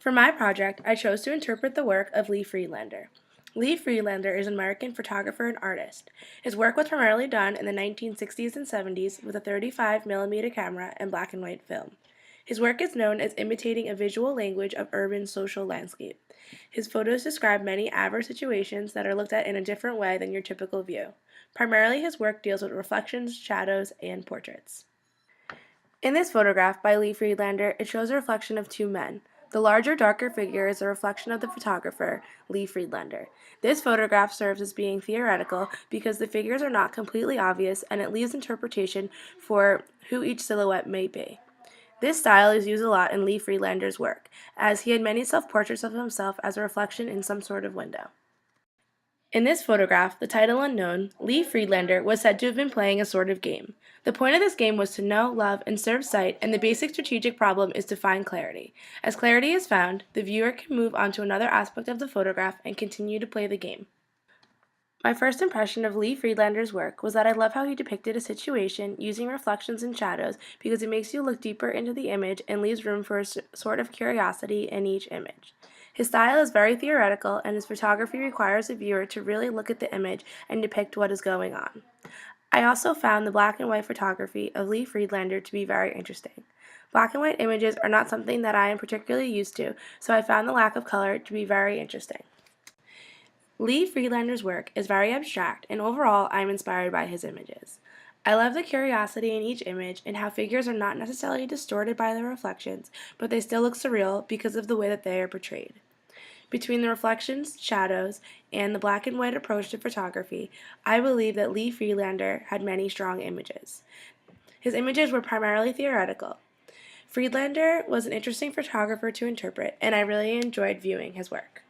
For my project, I chose to interpret the work of Lee Friedlander. Lee Friedlander is an American photographer and artist. His work was primarily done in the 1960s and 70s with a 35mm camera and black and white film. His work is known as imitating a visual language of urban social landscape. His photos describe many adverse situations that are looked at in a different way than your typical view. Primarily, his work deals with reflections, shadows, and portraits. In this photograph by Lee Friedlander, it shows a reflection of two men. The larger, darker figure is a reflection of the photographer, Lee Friedlander. This photograph serves as being theoretical because the figures are not completely obvious and it leaves interpretation for who each silhouette may be. This style is used a lot in Lee Friedlander's work, as he had many self-portraits of himself as a reflection in some sort of window. In this photograph, the title unknown, Lee Friedlander was said to have been playing a sort of game. The point of this game was to know, love, and serve sight, and the basic strategic problem is to find clarity. As clarity is found, the viewer can move on to another aspect of the photograph and continue to play the game. My first impression of Lee Friedlander's work was that I love how he depicted a situation using reflections and shadows because it makes you look deeper into the image and leaves room for a sort of curiosity in each image. His style is very theoretical, and his photography requires the viewer to really look at the image and depict what is going on. I also found the black and white photography of Lee Friedlander to be very interesting. Black and white images are not something that I am particularly used to, so I found the lack of color to be very interesting. Lee Friedlander's work is very abstract, and overall I am inspired by his images. I love the curiosity in each image and how figures are not necessarily distorted by their reflections, but they still look surreal because of the way that they are portrayed. Between the reflections, shadows, and the black and white approach to photography, I believe that Lee Friedlander had many strong images. His images were primarily theoretical. Friedlander was an interesting photographer to interpret, and I really enjoyed viewing his work.